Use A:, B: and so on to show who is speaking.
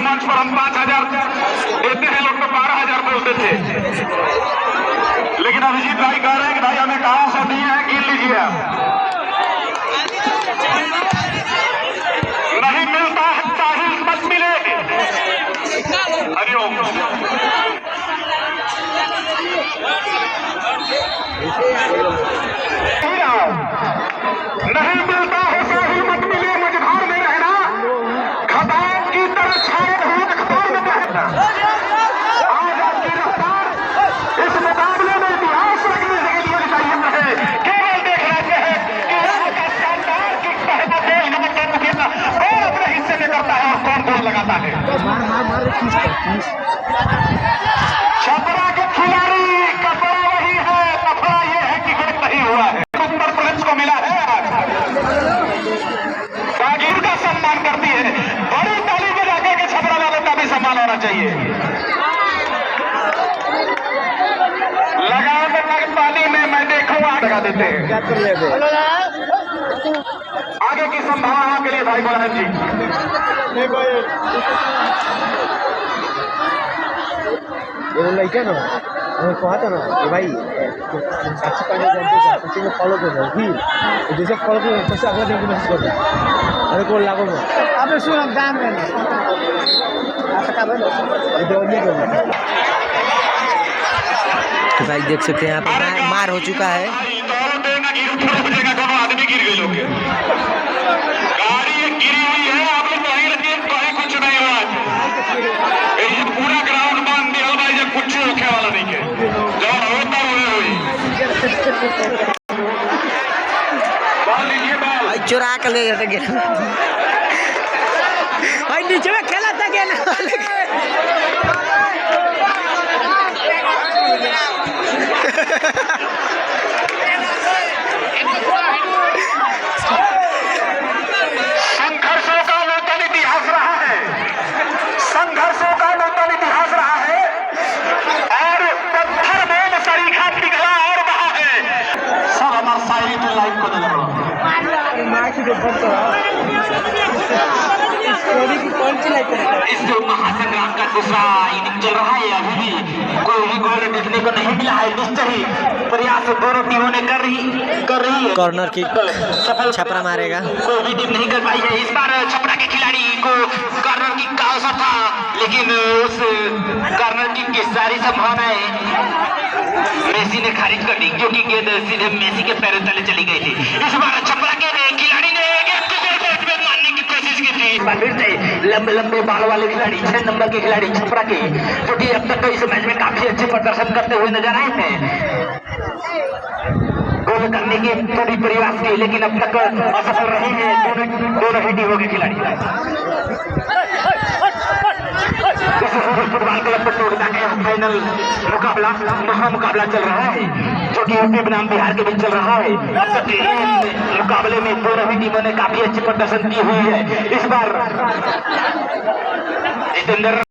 A: मंच पर हम 5,000 देते हैं, लोग तो 12,000 बोलते थे, लेकिन अभिजीत भाई कह रहे हैं कि भाई हमें कहां से दिए हैं, गिन लीजिए आप। नहीं मिलता है चाहे मत मिले। हरिओम। नहीं मिलता है चाहे मत मिले, मझधार में रहना, खदान की तरह छाए हुए अखबार में रहना। आज आपकी रफ्तार इस मुकाबले में इतिहास रखने के लिए तैयार है। केवल देख लेते हैं कि यहाँ का शानदार किक पहना तेज नमस्कार मुखेगा कौन अपने हिस्से में करता है और कौन गोल लगाता है। छपरा के खिलाड़ी कपड़ा वही है, कपड़ा ये है कि गोल नहीं हुआ है। उत्तर प्रदेश को मिला है आज, जागीर का सम्मान करती है। बड़ी ताली बजा के छपरा वालों का भी सम्मान होना चाहिए। लगाओ तो पानी में मैं देखूं लगा देते हैं। आगे की संभावना के लिए भाई बलराम जी
B: लड़का ना हमें कहता ना कि भाई साक्षी पांडे जानते हैं फॉलो कर रहे फिर जैसे फॉलो कर सबसे अगला दिन को मैसेज कर रहा अरे को लागो ना अब सुन हम दाम में तो भाई देख सकते हैं यहाँ पर मार हो चुका है।
A: दोनों आदमी गिर गए, लोग गाड़ी गिरी हुई है, आप लोग वहीं रखिए, कहीं कुछ नहीं हुआ। ये पूरा ग्राउंड बांध दिया भाई, जब कुछ रखे वाला नहीं है, जब होता हुई बॉल लीजिए, बॉल
B: चुरा कर ले जाते गेना भाई नीचे में खेला था गेना
A: संघर्षों का नूतन इतिहास रहा है, संघर्षों का नूतन इतिहास रहा है, और पत्थर में सरीखा पिघला और बहा है। सब हमारे शायरी तो लाइव को दे रहा इस महासंग्राम का दूसरा इनिंग चल रहा है। अभी भी कोई भी गोल देखने को नहीं मिला है। निश्चय ही प्रयास दोनों टीमों ने कर रही है।
B: कॉर्नर किक छपरा मारेगा,
A: कोई भी टीम नहीं कर पाई है। इस बार छपरा के खिलाड़ी को कॉर्नर किक का अवसर था, लेकिन उस कॉर्नर किक की सारी संभावनाएं मेसी ने खारिज कर दी, क्योंकि गेंद सीधे मेसी के पैरों तले चली गई थी। इस बार छपरा के खिलाड़ी ने मारने की कोशिश की थी। फिर से लंबे लंबे बाल वाले खिलाड़ी 6 नंबर के खिलाड़ी छपरा के, जो कि अब तक तो इस मैच में काफी अच्छे प्रदर्शन करते हुए नजर आए हैं, गोल करने की पूरी प्रयास की, लेकिन अब तक असफल रहे हैं दोनों ही टीमों के खिलाड़ी। फुटबॉल क्लब प्रतियोगिता का फाइनल मुकाबला महामुकाबला चल रहा है, जो कि यूपी बनाम बिहार के बीच चल रहा है। अब तक मुकाबले में दोनों ही टीमों ने काफी अच्छे प्रदर्शन की हुई है। इस बार जितेंद्र